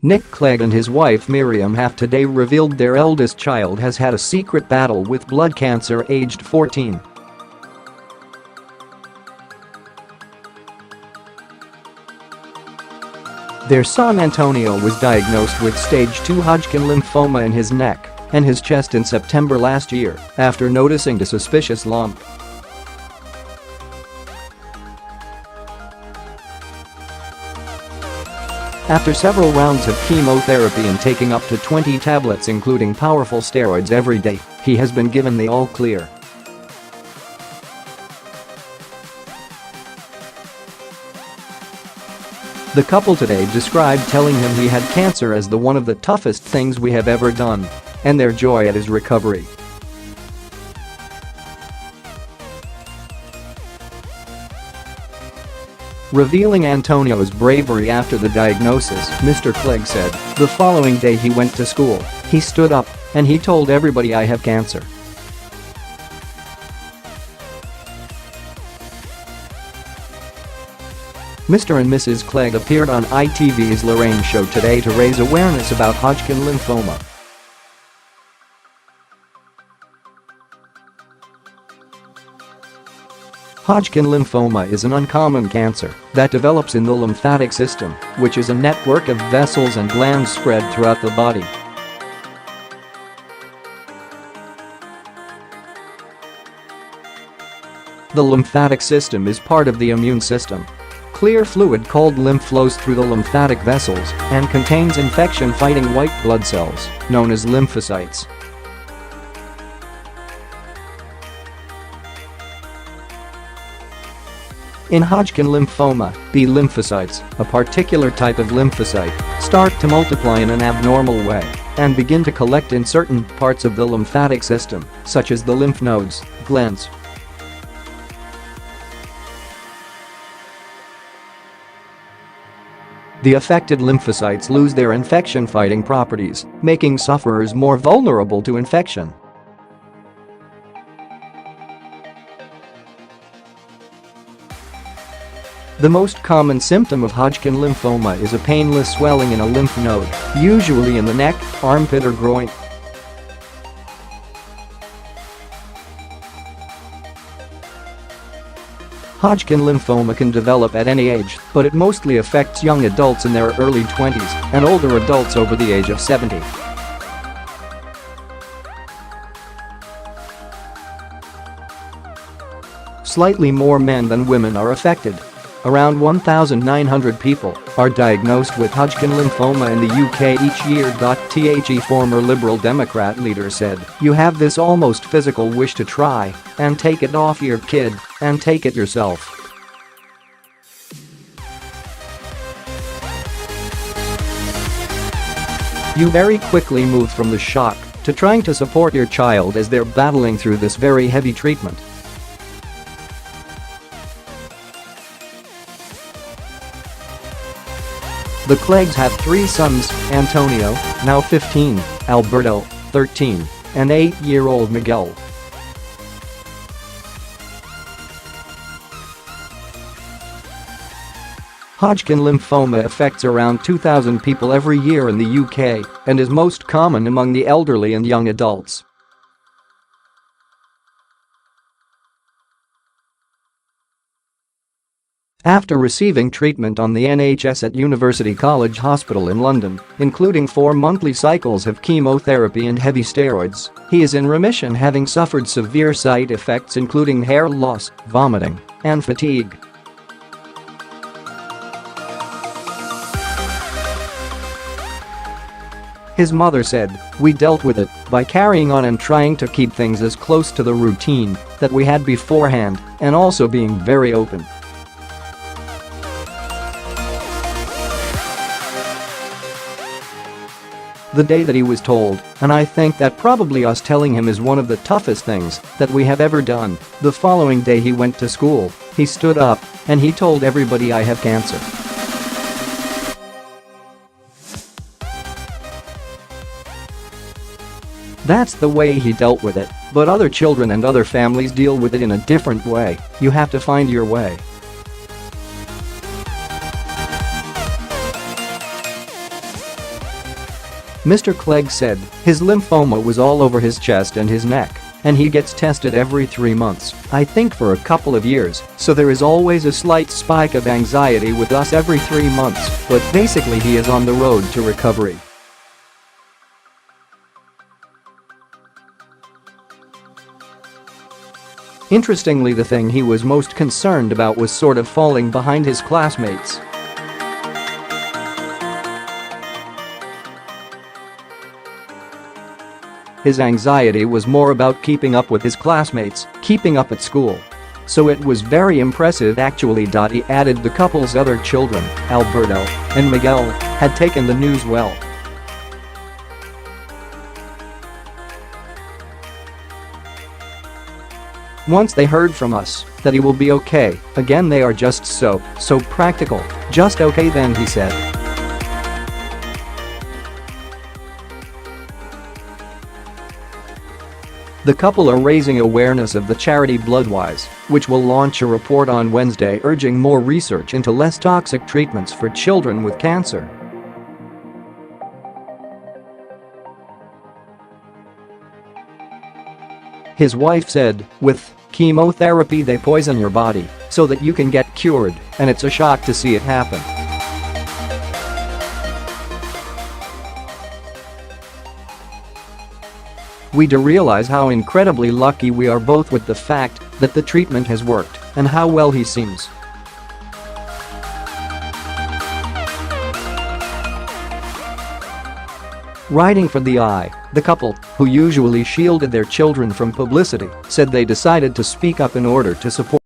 Nick Clegg and his wife Miriam have today revealed their eldest child has had a secret battle with blood cancer aged 14. Their son Antonio was diagnosed with stage 2 Hodgkin lymphoma in his neck and his chest in September last year after noticing a suspicious lump. After several rounds of chemotherapy and taking up to 20 tablets including powerful steroids every day, he has been given the all clear. The couple today described telling him he had cancer as one of the toughest things we have ever done, and their joy at his recovery. Revealing Antonio's bravery after the diagnosis, Mr. Clegg said, "The following day he went to school, he stood up, and he told everybody I have cancer. Mr and Mrs Clegg appeared on ITV's Lorraine show today to raise awareness about Hodgkin lymphoma. Hodgkin lymphoma is an uncommon cancer that develops in the lymphatic system, which is a network of vessels and glands spread throughout the body. The lymphatic system is part of the immune system. Clear fluid called lymph flows through the lymphatic vessels and contains infection-fighting white blood cells, known as lymphocytes. In Hodgkin lymphoma, B-lymphocytes, a particular type of lymphocyte, start to multiply in an abnormal way and begin to collect in certain parts of the lymphatic system, such as the lymph nodes, glands. The affected lymphocytes lose their infection-fighting properties, making sufferers more vulnerable to infection. The most common symptom of Hodgkin lymphoma is a painless swelling in a lymph node, usually in the neck, armpit or groin. Hodgkin lymphoma can develop at any age, but it mostly affects young adults in their early 20s and older adults over the age of 70. Slightly more men than women are affected. Around 1,900 people are diagnosed with Hodgkin lymphoma in the UK each year. The former Liberal Democrat leader said, "You have this almost physical wish to try and take it off your kid and take it yourself." You very quickly move from the shock to trying to support your child as they're battling through this very heavy treatment. The Cleggs have 3 sons, Antonio, now 15, Alberto, 13, and 8-year-old Miguel. Hodgkin lymphoma affects around 2,000 people every year in the UK and is most common among the elderly and young adults. After receiving treatment on the NHS at University College Hospital in London, including 4 monthly cycles of chemotherapy and heavy steroids, he is in remission, having suffered severe side effects including hair loss, vomiting, and fatigue. His mother said, "We dealt with it by carrying on and trying to keep things as close to the routine that we had beforehand and also being very open." The day that he was told, and I think that probably us telling him is one of the toughest things that we have ever done. The following day he went to school, he stood up, and he told everybody I have cancer. That's the way he dealt with it, but other children and other families deal with it in a different way. You have to find your way. Mr. Clegg said his lymphoma was all over his chest and his neck, and he gets tested every 3 months, I think for a couple of years, so there is always a slight spike of anxiety with us every 3 months, but basically he is on the road to recovery. Interestingly, the thing he was most concerned about was sort of falling behind his classmates. His anxiety was more about keeping up with his classmates, keeping up at school. So it was very impressive actually. He added the couple's other children, Alberto and Miguel, had taken the news well. Once they heard from us that he will be okay, again they are just so practical. Just okay then, he said. The couple are raising awareness of the charity Bloodwise, which will launch a report on Wednesday urging more research into less toxic treatments for children with cancer. His wife said, "With chemotherapy they poison your body so that you can get cured, and it's a shock to see it happen." We do realize how incredibly lucky we are both with the fact that the treatment has worked and how well he seems. Writing for the couple, who usually shielded their children from publicity, said they decided to speak up in order to support